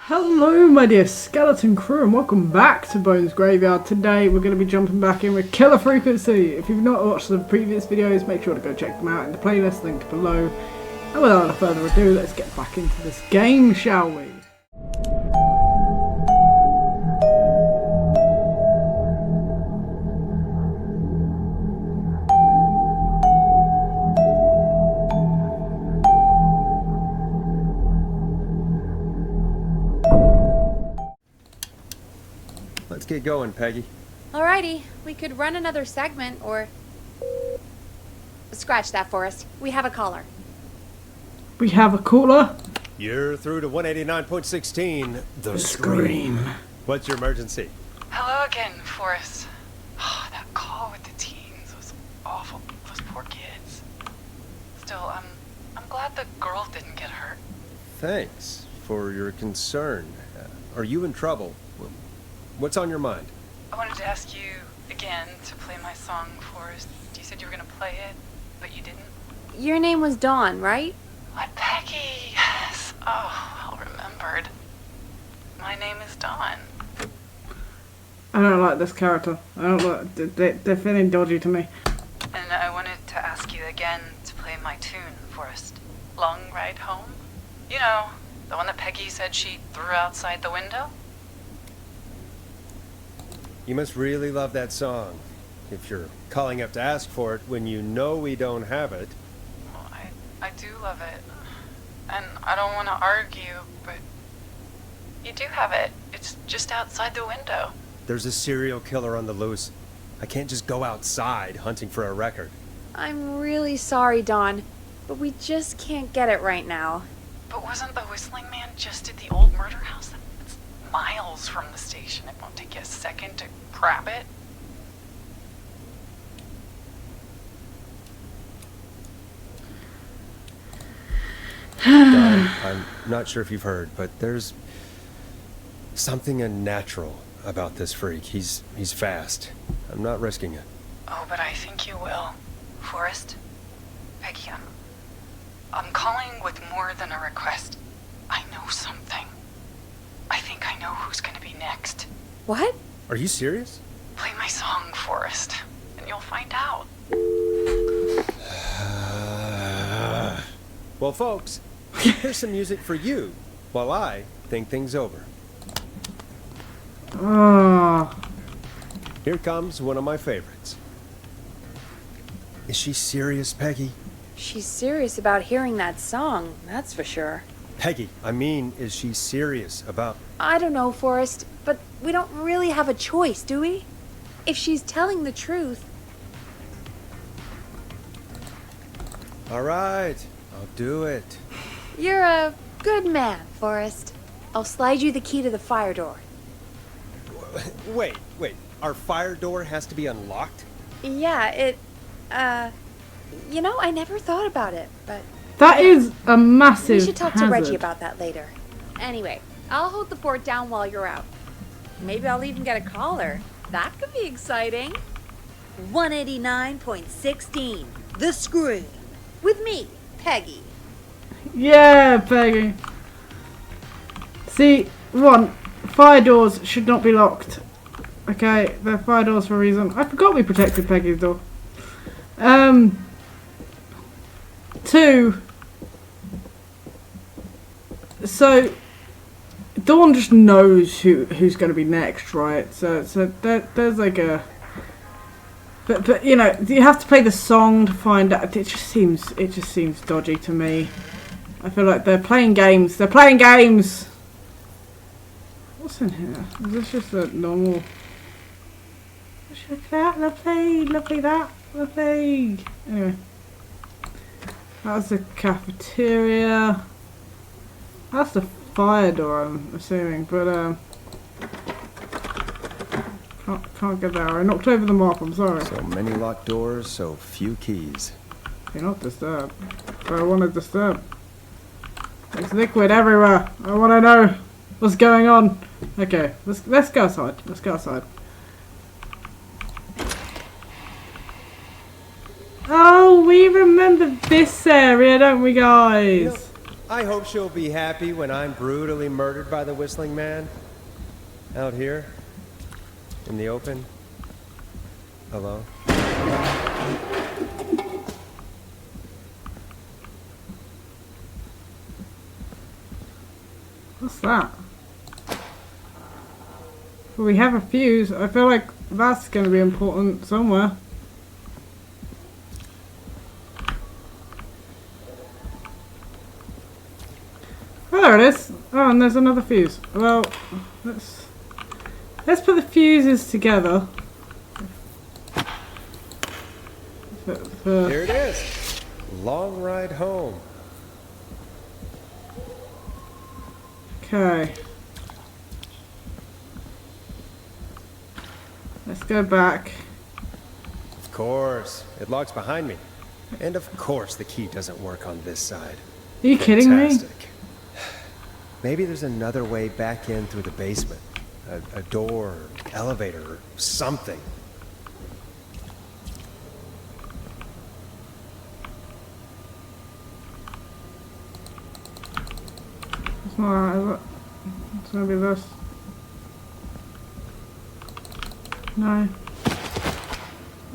Hello my dear skeleton crew and welcome back to Bones Graveyard. Today we're going to be jumping back in with Killer Frequency. If you've not watched the previous videos, make sure to go check them out in the playlist linked below. And without further ado, let's get back into this game, shall we? Let's get going, Peggy. Alrighty, we could run another segment or... Scratch that, Forrest. We have a caller. We have a caller. You're through to 189.16, The Scream. What's your emergency? Hello again, Forrest. Oh, that call with the teens was awful. Those poor kids. Still, I'm glad the girl didn't get hurt. Thanks for your concern. Are you in trouble? What's on your mind? I wanted to ask you again to play my song, Forrest. You said you were going to play it, but you didn't. Your name was Dawn, right? What, Peggy? Yes. Oh, well remembered. My name is Dawn. I don't like this character. I don't like... They're feeling dodgy to me. And I wanted to ask you again to play my tune, Forrest. Long Ride Home? You know, the one that Peggy said she threw outside the window? You must really love that song. If you're calling up to ask for it when you know we don't have it. Well, I do love it. And I don't want to argue, but you do have it. It's just outside the window. There's a serial killer on the loose. I can't just go outside hunting for a record. I'm really sorry, Dawn, but we just can't get it right now. But wasn't the Whistling Man just at the old murder house? It's miles from the station. It won't take you a second to grab it. Don, I'm not sure if you've heard, but there's something unnatural about this freak. He's fast. I'm not risking it. Oh, but I think you will. Forrest? Peggy, I'm calling with more than a request. I know something. I think I know who's gonna be next. What? Are you serious? Play my song, Forrest, and you'll find out. Well, folks, here's some music for you while I think things over. Oh. Here comes one of my favorites. Is she serious, Peggy? She's serious about hearing that song, that's for sure. Peggy, I mean, is she serious about... I don't know, Forrest, but we don't really have a choice, do we? If she's telling the truth... All right, I'll do it. You're a good man, Forrest. I'll slide you the key to the fire door. Wait. Our fire door has to be unlocked? Yeah, you know, I never thought about it, but... That is a massive We should talk hazard. to Reggie about that later. Anyway, I'll hold the fort down while you're out. Maybe I'll even get a caller. That could be exciting. 189.16, The Scream. With me, Peggy. Yeah, Peggy. See, fire doors should not be locked. Okay, they're fire doors for a reason. I forgot we protected Peggy's door. 2. So, Dawn just knows who's going to be next, right? So there's like a... But you know, you have to play the song to find out. It just seems dodgy to me. I feel like they're playing games. They're playing games! What's in here? Is this just a normal... Look at that, lovely that, lovely. Anyway. That's the cafeteria. That's the fire door, I'm assuming, but can't get there. I knocked over the mop, I'm sorry. So many locked doors, so few keys. You're not disturbed. But I want to disturb. There's liquid everywhere. I want to know what's going on. Okay, let's go outside. Let's go outside. Oh, we remember this area, don't we, guys? I hope she'll be happy when I'm brutally murdered by the Whistling Man. Out here. In the open. Alone. What's that? Well, we have a fuse. I feel like that's going to be important somewhere. Oh, there it is. Oh, and there's another fuse. Well, let's put the fuses together. Here it is. Long ride home. Okay. Let's go back. Of course. It locks behind me. And of course the key doesn't work on this side. Are you kidding me? Fantastic. Maybe there's another way back in through the basement. A door, or elevator, or something. It's not that, is it? It's gonna be this. No.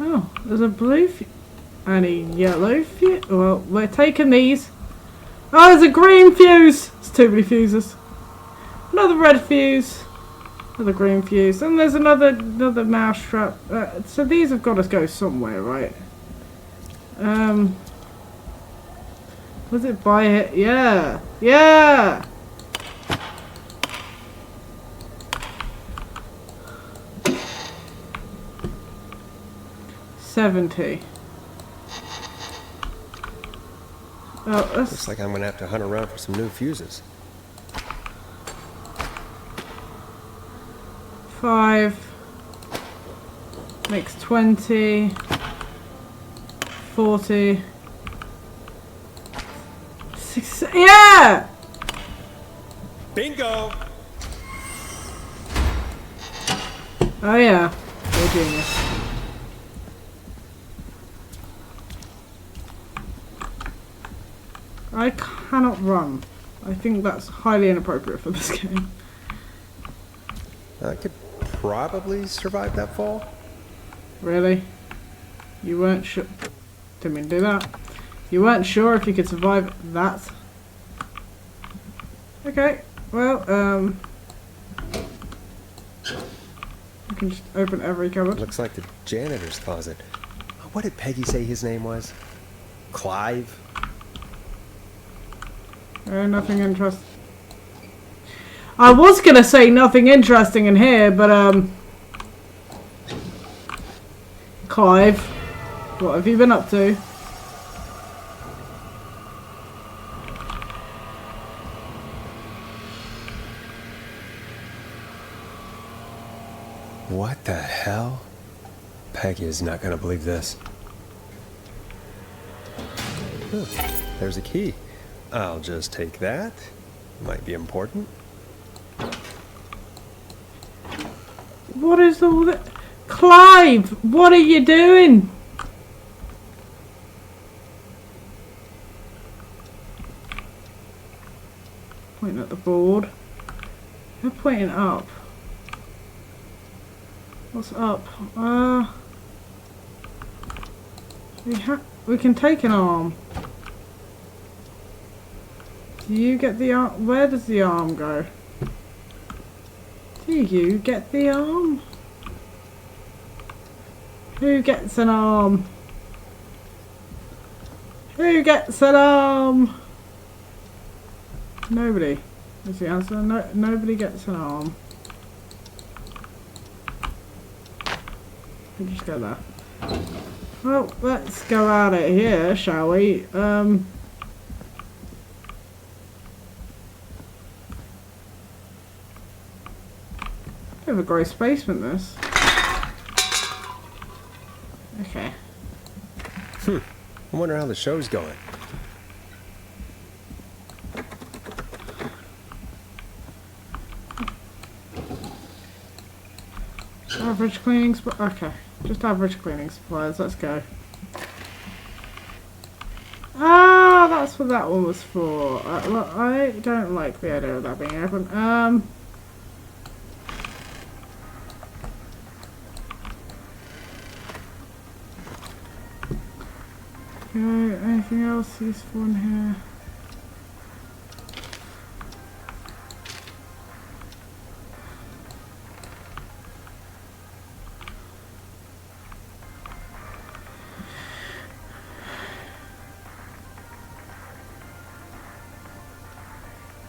Oh, there's a blue fuse and a yellow fuse. Well, we're taking these. Oh, there's a green fuse! It's too many fuses. Another red fuse. Another green fuse. And there's another mouse trap. So these have got to go somewhere, right? Was it by it? Yeah! Yeah! $70. Oh, that's Looks like I'm gonna have to hunt around for some new fuses. 5 makes 20, 40, 6. Yeah! Bingo! Oh yeah, you're a genius. I cannot run. I think that's highly inappropriate for this game. I could probably survive that fall. Really? You weren't sure? Didn't mean to do that. You weren't sure if you could survive that? Okay, well, you can just open every cupboard. Looks like the janitor's closet. What did Peggy say his name was? Clive? Nothing interesting. I was gonna say nothing interesting in here, but Clive, what have you been up to? What the hell? Peggy is not gonna believe this. Huh, there's a key. I'll just take that. Might be important. What is all that? Clive, what are you doing? Pointing at the board. They're pointing up. What's up? We can take an arm. Do you get the arm? Where does the arm go? Do you get the arm? Who gets an arm? Who gets an arm? Nobody. Is the answer. No, nobody gets an arm. We just go there. Well, let's go at it here, shall we? Bit of a gross basement, this. Okay. I wonder how the show's going. Average cleaning okay. Just average cleaning supplies. Let's go. Ah, that's what that one was for. Well, I don't like the idea of that being open. Okay, anything else useful in here?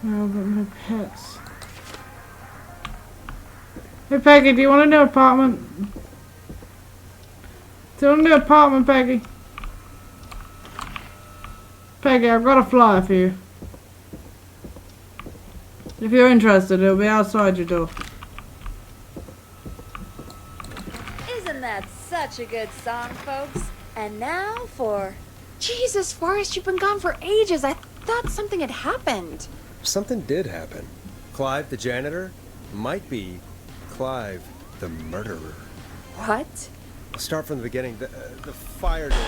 No, but no pets. Hey Peggy, do you want a new apartment? Do you want a new apartment, Peggy? Peggy, I've got a flyer for you. If you're interested, it'll be outside your door. Isn't that such a good song, folks? And now for... Jesus, Forrest, you've been gone for ages. I thought something had happened. Something did happen. Clive, the janitor, might be Clive, the murderer. What? I'll start from the beginning. The fire door.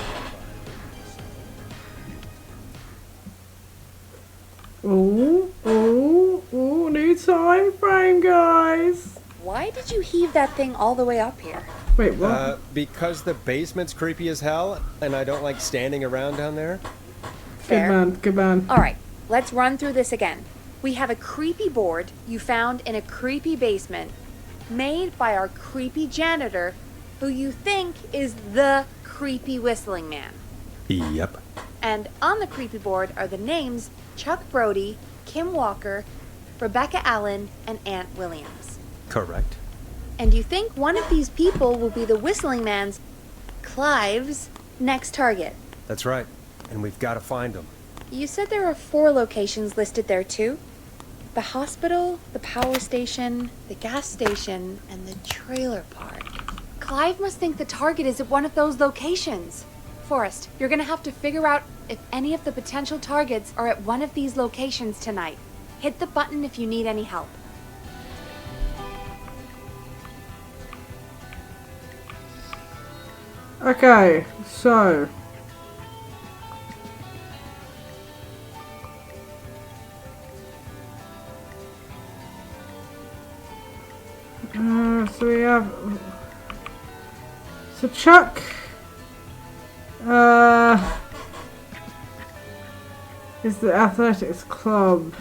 Ooh, new time frame, guys. Why did you heave that thing all the way up here? Wait, what? Because the basement's creepy as hell, and I don't like standing around down there. Fair. Good man. All right, let's run through this again. We have a creepy board you found in a creepy basement made by our creepy janitor who you think is the creepy whistling man. Yep. And on the creepy board are the names Chuck Brody, Kim Walker, Rebecca Allen, and Aunt Williams. Correct. And you think one of these people will be the whistling man's, Clive's, next target. That's right. And we've got to find him. You said there are 4 locations listed there too? The hospital, the power station, the gas station, and the trailer park. Clive must think the target is at one of those locations. Forrest, you're gonna have to figure out if any of the potential targets are at one of these locations tonight. Hit the button if you need any help. Okay, so... so we have... So Chuck... is the athletics club.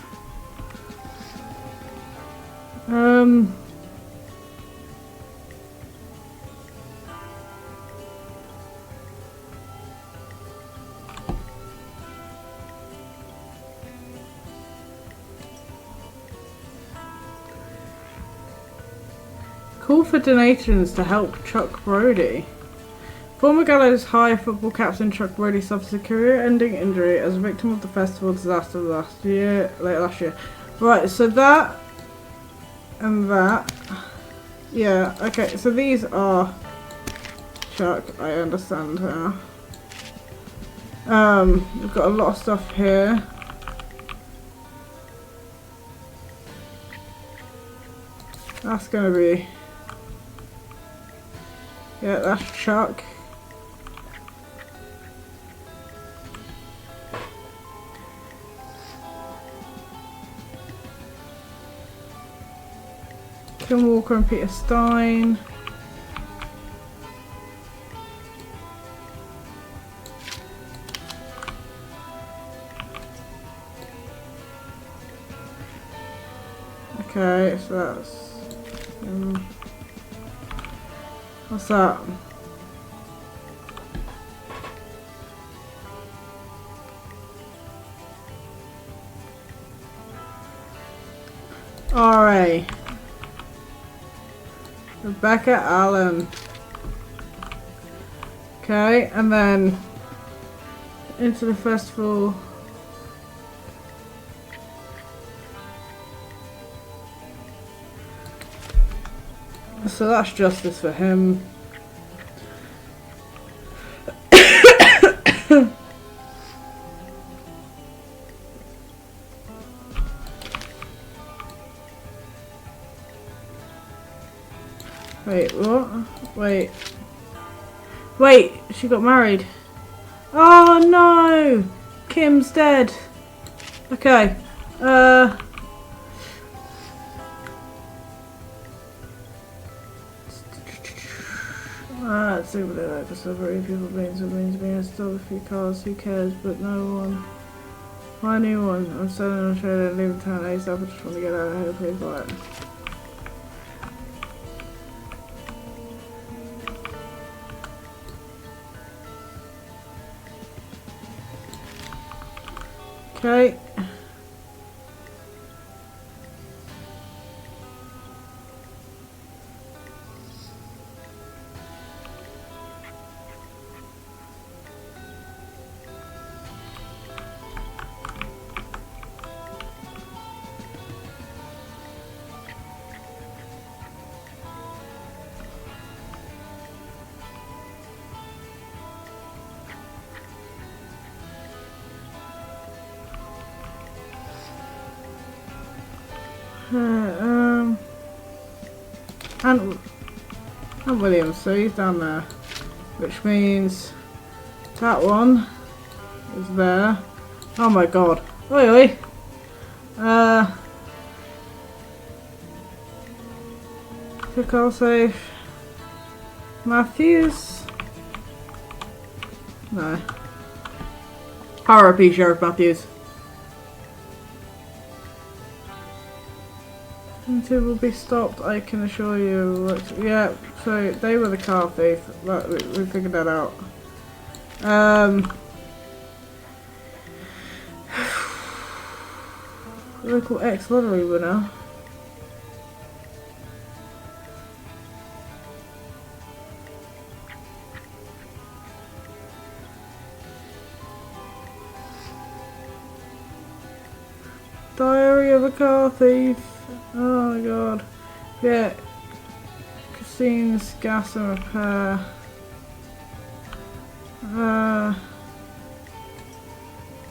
Call for donations to help Chuck Brody. Former Gallows High football captain Chuck Brody suffered a career-ending injury as a victim of the festival disaster late last year. Right, so that and that. Yeah, okay, so these are Chuck, I understand now. We've got a lot of stuff here. That's gonna be... Yeah, that's Chuck. Kim Walker and Peter Stein. Okay, so that's... what's that? Alright. Rebecca Allen. Okay, and then into the festival. So that's justice for him. Wait, what? Wait, she got married. Oh no! Kim's dead. Okay. Let's see what they're like for celebrity people being stole a few cars, who cares, but no one. My new one. I'm selling on trailer and leaving town ASAP. I just want to get out of here, please buy it. Okay. And Williams, so he's down there, which means that one is there. Oh my god! Oi oi! Quick, I'll save Matthews. No. R.I.P. Sheriff Matthews. Until will be stopped, I can assure you. Yeah, so they were the car thief. We figured that out. Local ex-lottery winner. Diary of a car thief. Oh my god. Yeah. Christine's gas and repair.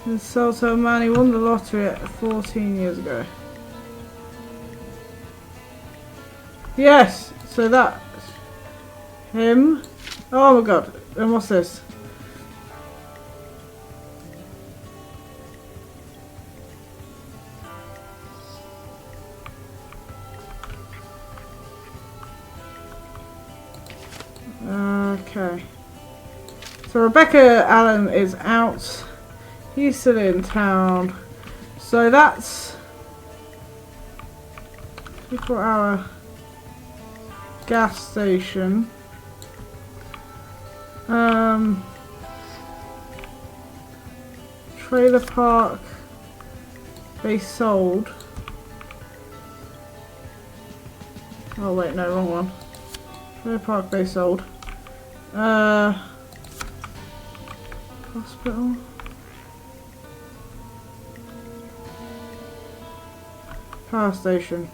And sold to a man who won the lottery at 14 years ago. Yes! So that's him. Oh my god. And what's this? Okay. So Rebecca Allen is out. He's still in town. So that's 24-hour gas station. Trailer park. They sold. Oh wait, no, wrong one. Trailer park they sold. Hospital. Power station.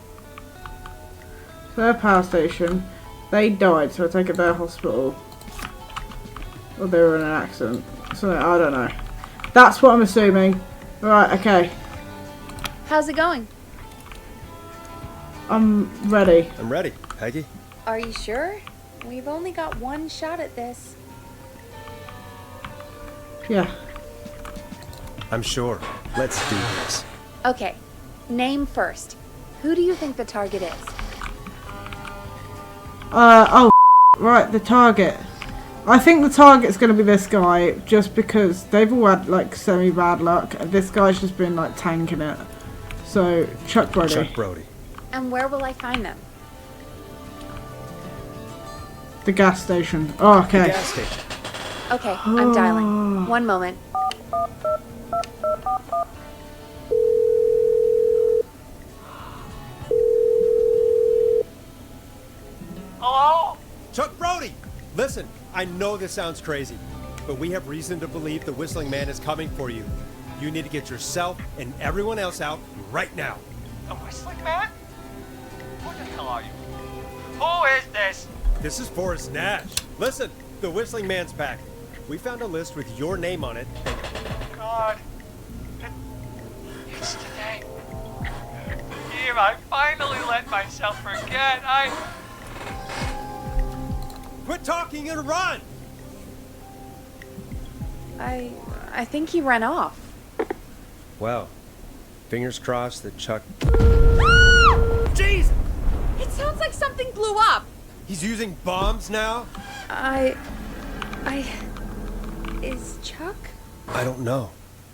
So their power station, they died, so I take it their hospital. Or they were in an accident. So I don't know. That's what I'm assuming. Right, okay. How's it going? I'm ready. I'm ready, Peggy. Are you sure? We've only got one shot at this. Yeah. I'm sure. Let's do this. Okay, name first. Who do you think the target is? Oh, right, the target. I think the target's going to be this guy, just because they've all had, like, semi-bad luck. And this guy's just been, like, tanking it. So, Chuck Brody. Chuck Brody. And where will I find them? The gas station. Oh, okay. The gas station. Okay, I'm dialing. One moment. Hello? Chuck Brody! Listen, I know this sounds crazy, but we have reason to believe the Whistling Man is coming for you. You need to get yourself and everyone else out right now. The Whistling Man? Who the hell are you? Who is this? This is Forrest Nash. Listen, the Whistling Man's back. We found a list with your name on it. God. It's today. Here, I finally let myself forget. Quit talking and run! I think he ran off. Well, fingers crossed that Chuck... Jeez! It sounds like something blew up. He's using bombs now? Is Chuck? I don't know.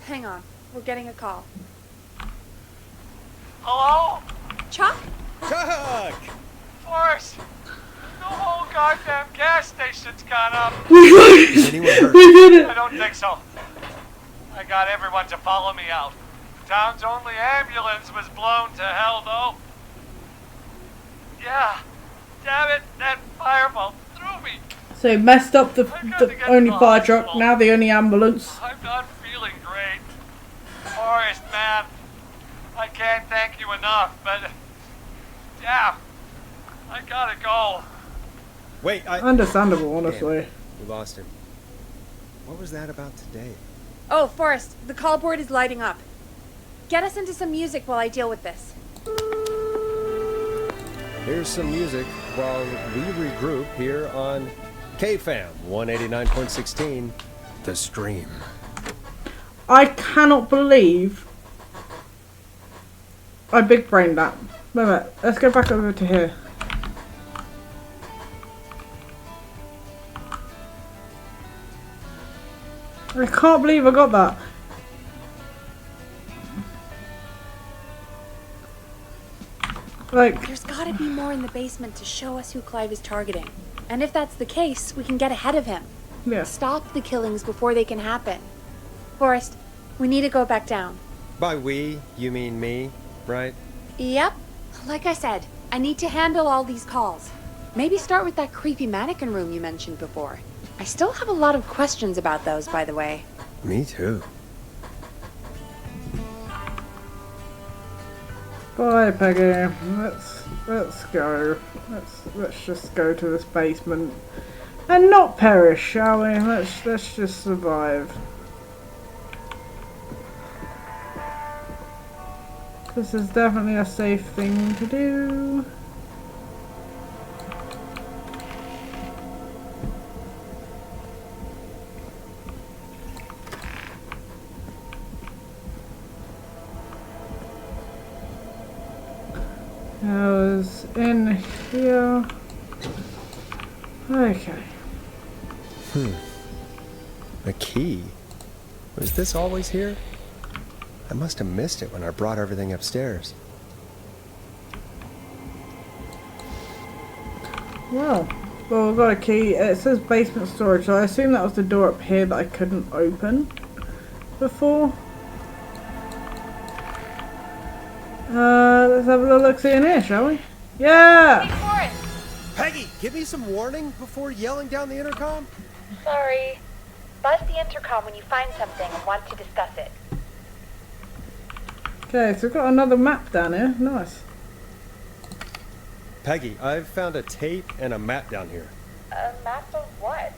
Hang on. We're getting a call. Hello? Chuck? Chuck! Forrest! The whole goddamn gas station's gone up. Is anyone hurt? We did it! I don't think so. I got everyone to follow me out. Town's only ambulance was blown to hell, though. Yeah. Damn it, that fireball threw me. So he messed up the only fire truck, now the only ambulance. I'm not feeling great. Forrest, man. I can't thank you enough, but... Yeah. I gotta go. Wait, Understandable, honestly. Damn, we lost him. What was that about today? Oh, Forrest, the call board is lighting up. Get us into some music while I deal with this. Here's some music while we regroup here on KFAM 189.16, The Stream. I cannot believe I big brained that. Wait a minute, let's go back over to here. I can't believe I got that. Like, There's gotta be more in the basement to show us who Clive is targeting. And if that's the case, we can get ahead of him. yeah. Stop the killings before they can happen. Forrest, we need to go back down. By we, you mean me, right? Yep. Like I said, I need to handle all these calls. Maybe start with that creepy mannequin room you mentioned before. I still have a lot of questions about those, by the way. Me too. Bye, Peggy. Let's go. Let's just go to this basement and not perish, shall we? Let's just survive. This is definitely a safe thing to do. I was in here. Okay. A key? Was this always here? I must have missed it when I brought everything upstairs. Well, we've got a key. It says basement storage, so I assume that was the door up here that I couldn't open before. Let's have a little look-see in here, shall we? Yeah! Peggy, give me some warning before yelling down the intercom? Sorry. Buzz the intercom when you find something and want to discuss it. Okay, so we've got another map down here. Nice. Peggy, I've found a tape and a map down here. A map of what?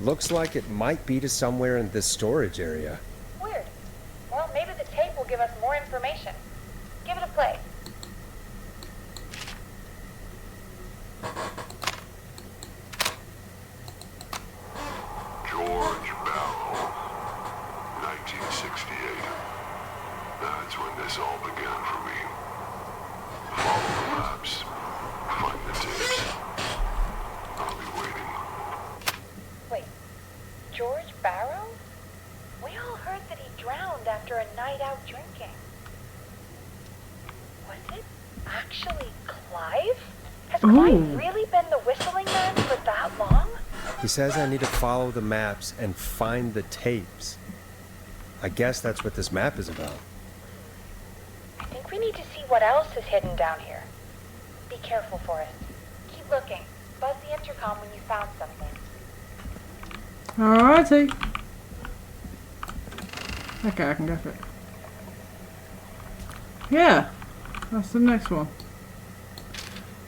Looks like it might be to somewhere in this storage area. Weird. Well, maybe the tape will give us more information. Give it a play. George Barrow, 1968. That's when this all began for me. Follow the maps, find the tapes. I'll be waiting. Wait, George Barrow? We all heard that he drowned after a night out drinking. Was it actually Clive? Has Clive really been the whistling man for that long? He says I need to follow the maps and find the tapes. I guess that's what this map is about. I think we need to see what else is hidden down here. Be careful, Forrest. Keep looking. Buzz the intercom when you found something. Alrighty. Okay, I can go for it. Yeah, that's the next one.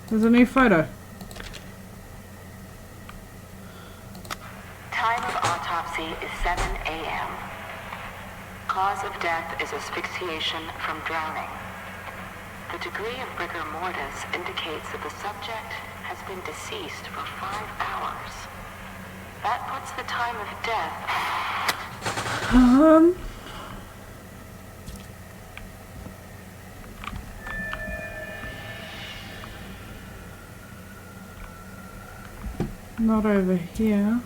There's a new photo. Time of autopsy is 7 a.m. Cause of death is asphyxiation from drowning. The degree of rigor mortis indicates that the subject has been deceased for 5 hours. That puts the time of death... Not over here.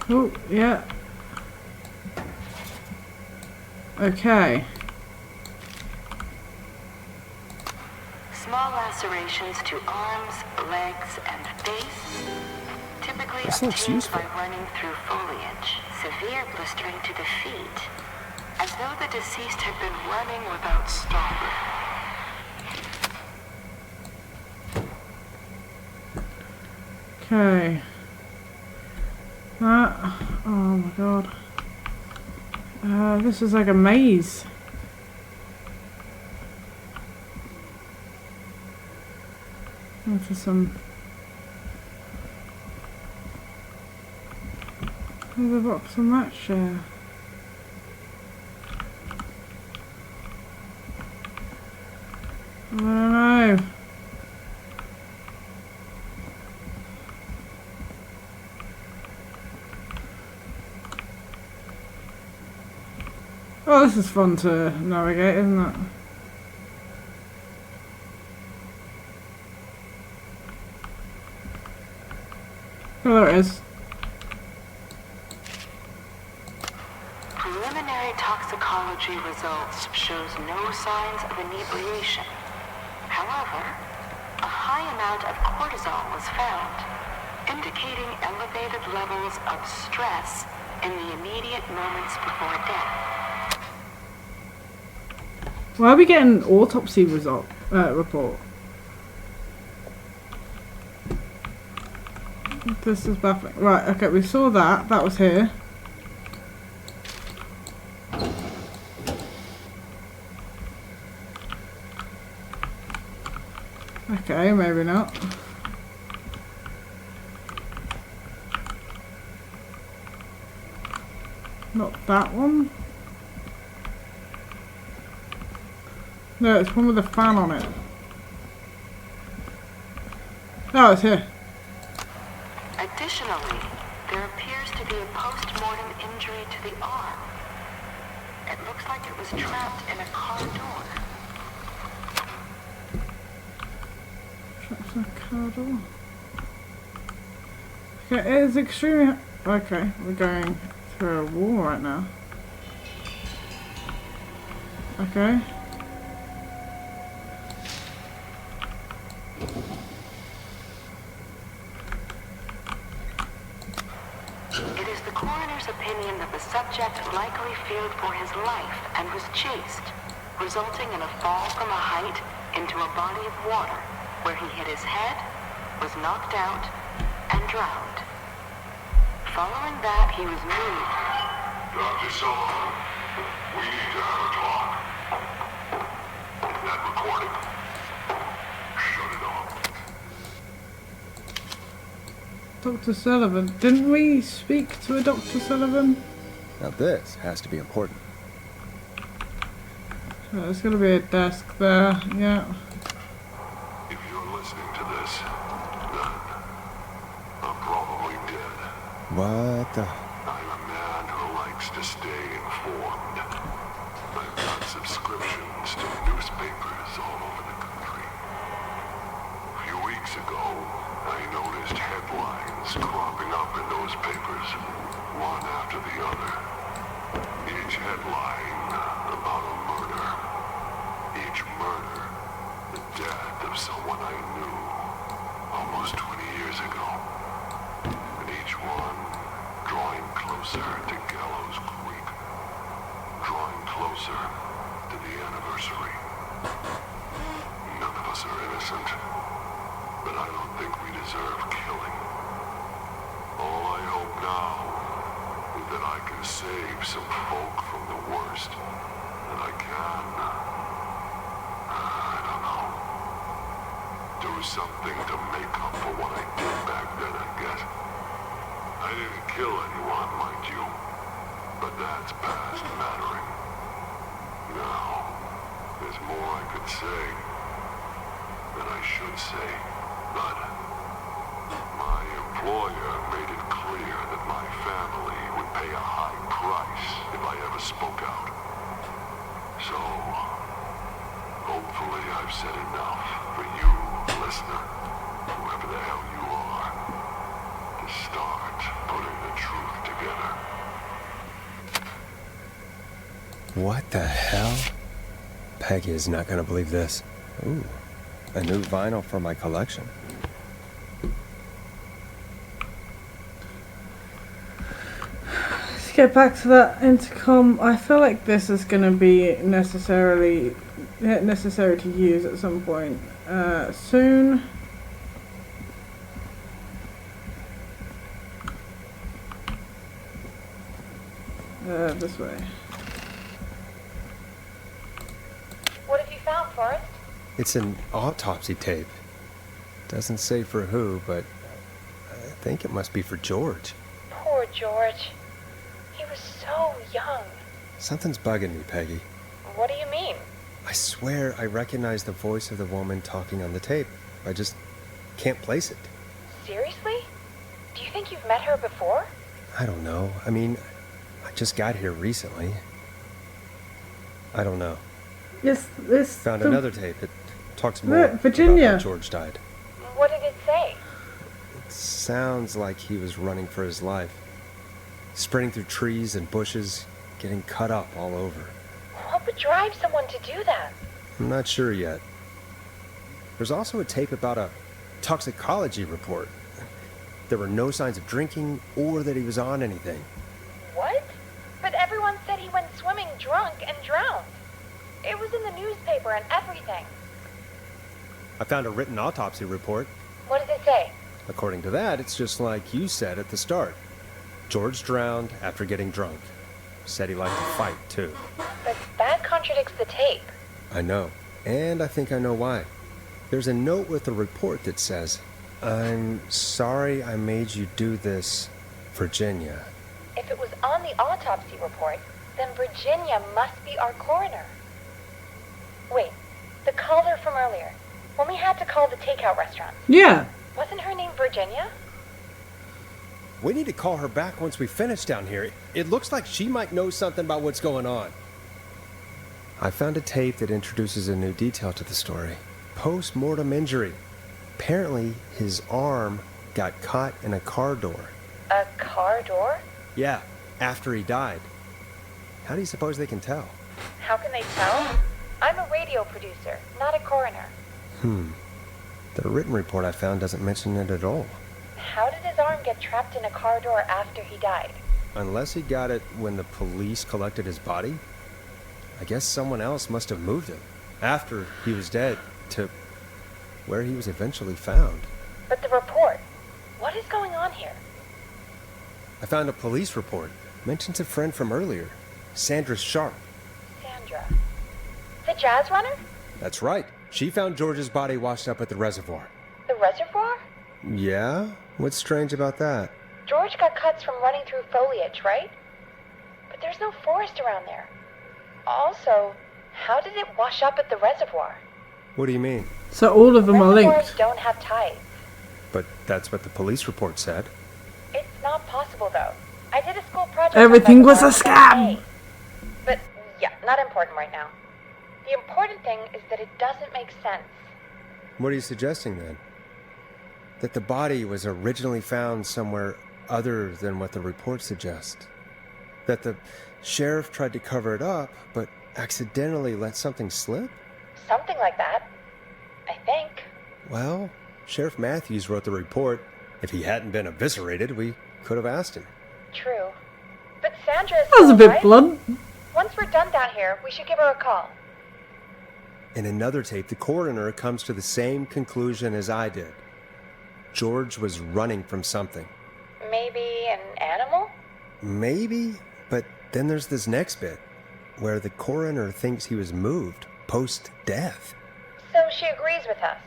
Oh, yeah. Okay. Small lacerations to arms, legs, and face, typically This looks obtained useful. by running through foliage. Severe blistering to the feet, as though the deceased had been running without stopping. Okay. Oh my god. This is like a maze. And for some. There's a box on that chair. I don't know. Oh, this is fun to navigate, isn't it? Oh, there it is. Preliminary toxicology results shows no signs of inebriation. However, a high amount of cortisol was found, indicating elevated levels of stress in the immediate moments before death. Why are we getting an autopsy report? This is baffling. Right, okay, we saw that. That was here. Okay, maybe not. Not that one. No, it's one with a fan on it. Oh, it's here. Additionally, there appears to be a post-mortem injury to the arm. It looks like it was trapped in a car door. That's a car door. Okay, it is extremely... Okay, we're going through a wall right now. Okay. It is the coroner's opinion that the subject likely feared for his life and was chased, resulting in a fall from a height into a body of water, where he hit his head, was knocked out, and drowned. Following that, he was moved. Dr. Sullivan, we need to have a talk. That recording. Shut it off. Dr. Sullivan. Didn't we speak to a Dr. Sullivan? Now this has to be important. Oh, there's gonna be a desk there, yeah. If you're listening to this, then I'm probably dead. What the... I'm a man who likes to stay informed. I've got subscriptions to newspapers all over the country. A few weeks ago, I noticed headlines cropping up in those papers, one after the other. Each headline about a murder. Each murder, the death of someone I knew almost 20 years ago. And each one drawing closer to Gallows Creek. Drawing closer to the anniversary. None of us are innocent, but I don't think we deserve killing. All I hope now is that I can save some folk from the worst. That I can, I don't know, do something to make up for what I did back then, I guess. I didn't kill anyone, mind you, but that's past mattering. Now, there's more I could say than I should say, but my employer made it clear that my family would pay a high price if I ever spoke out. So, hopefully I I've said enough for you, listener, whoever the hell you are, to start putting the truth together. What the hell? Peggy is not gonna believe this. Ooh, a new vinyl for my collection. Let's get back to that intercom. I feel like this is going to be necessary to use at some point soon. This way. What have you found, Forrest? It's an autopsy tape. Doesn't say for who, but I think it must be for George. Poor George. He was so young. Something's bugging me, Peggy. What do you mean? I swear I recognize the voice of the woman talking on the tape. I just can't place it. Seriously? Do you think you've met her before? I don't know. I mean, I just got here recently. I don't know. This Found another tape. It talks more Look, Virginia. about how George died. What did it say? It sounds like he was running for his life. Sprinting through trees and bushes, getting cut up all over. What would drive someone to do that? I'm not sure yet. There's also a tape about a toxicology report. There were no signs of drinking or that he was on anything. What? But everyone said he went swimming drunk and drowned. It was in the newspaper and everything. I found a written autopsy report. What does it say? According to that, it's just like you said at the start. George drowned after getting drunk. Said he liked to fight, too. But that contradicts the tape. I know. And I think I know why. There's a note with the report that says, "I'm sorry I made you do this, Virginia." If it was on the autopsy report, then Virginia must be our coroner. Wait, the caller from earlier, when we had to call the takeout restaurant, Yeah. wasn't her name Virginia? We need to call her back once we finish down here. It looks like she might know something about what's going on. I found a tape that introduces a new detail to the story. Post-mortem injury. Apparently, his arm got caught in a car door. A car door? Yeah, after he died. How do you suppose they can tell? How can they tell? I'm a radio producer, not a coroner. The written report I found doesn't mention it at all. How did his arm get trapped in a car door after he died? Unless he got it when the police collected his body, I guess someone else must have moved him after he was dead to where he was eventually found. But the report, what is going on here? I found a police report. Mentions a friend from earlier, Sandra Sharp. Sandra. The jazz runner? That's right. She found George's body washed up at the reservoir. The reservoir? Yeah? What's strange about that? George got cuts from running through foliage, right? But there's no forest around there. Also, how did it wash up at the reservoir? What do you mean? So all of them are Reservoirs linked. don't have tides. But that's what the police report said. It's not possible, though. I did a school project. Everything on was a reservoirs that scam. day. But yeah, not important right now. The important thing is that it doesn't make sense. What are you suggesting then? That the body was originally found somewhere other than what the report suggests? That the sheriff tried to cover it up, but accidentally let something slip? Something like that. I think. Well, Sheriff Matthews wrote the report. If he hadn't been eviscerated, we could have asked him. True. But Sandra is That was a still bit alive. blunt. Once we're done down here, we should give her a call. In another tape, the coroner comes to the same conclusion as I did. George was running from something. Maybe an animal? Maybe, but then there's this next bit, where the coroner thinks he was moved post-death. So she agrees with us.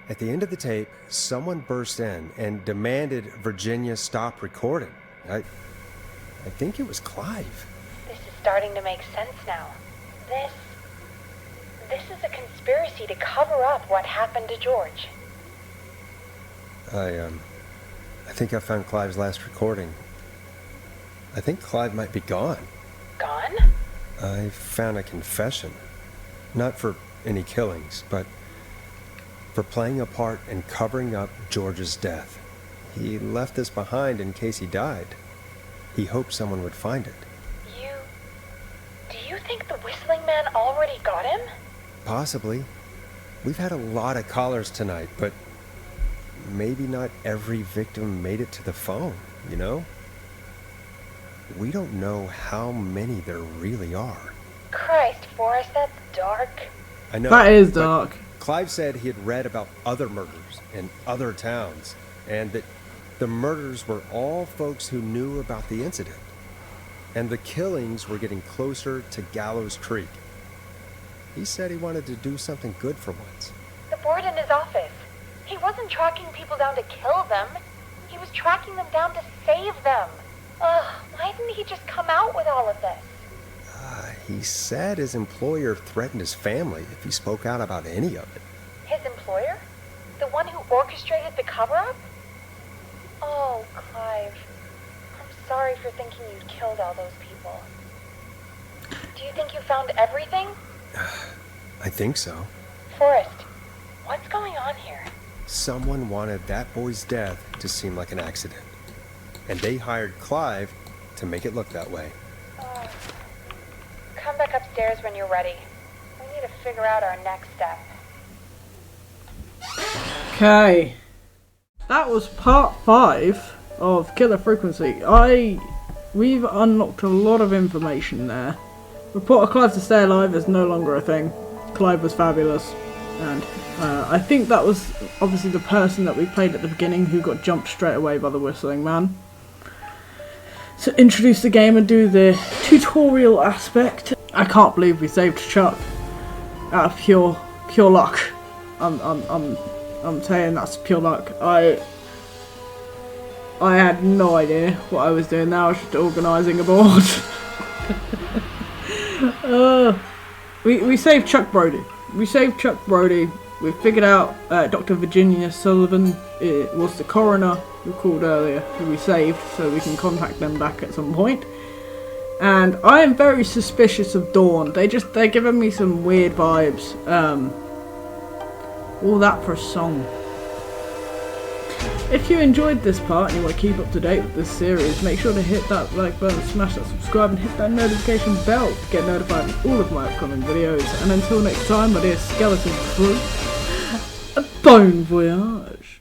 At the end of the tape, someone burst in and demanded Virginia stop recording. I think it was Clive. This is starting to make sense now. This is a conspiracy to cover up what happened to George. I think I found Clive's last recording. I think Clive might be gone. Gone? I found a confession. Not for any killings, but for playing a part in covering up George's death. He left this behind in case he died. He hoped someone would find it. Do you think the Whistling Man already got him? Possibly. We've had a lot of callers tonight, but maybe not every victim made it to the phone, you know? We don't know how many there really are. Christ, Forrest, that's dark. I know. That is dark. Clive said he had read about other murders in other towns, and that the murders were all folks who knew about the incident. And the killings were getting closer to Gallows Creek. He said he wanted to do something good for once. The board in his office. He wasn't tracking people down to kill them. He was tracking them down to save them. Ugh, why didn't he just come out with all of this? He said his employer threatened his family if he spoke out about any of it. His employer? The one who orchestrated the cover-up? Oh, Clive. I'm sorry for thinking you'd killed all those people. Do you think you found everything? I think so. Forrest, what's going on here? Someone wanted that boy's death to seem like an accident. And they hired Clive to make it look that way. Come back upstairs when you're ready. We need to figure out our next step. Okay. That was part 5 of Killer Frequency. We've unlocked a lot of information there. Reporter Clive to stay alive is no longer a thing. Clive was fabulous. And I think that was obviously the person that we played at the beginning who got jumped straight away by the Whistling Man. So introduce the game and do the tutorial aspect. I can't believe we saved Chuck out of pure luck. I'm saying that's pure luck. I had no idea what I was doing now. I was just organising a board. We saved Chuck Brody. We figured out Dr. Virginia Sullivan was the coroner we called earlier, who we saved, so we can contact them back at some point. And I am very suspicious of Dawn. They're giving me some weird vibes. All that for a song. If you enjoyed this part and you want to keep up to date with this series, make sure to hit that like button, smash that subscribe and hit that notification bell to get notified of all of my upcoming videos. And until next time, my dear skeleton crew, a bon voyage.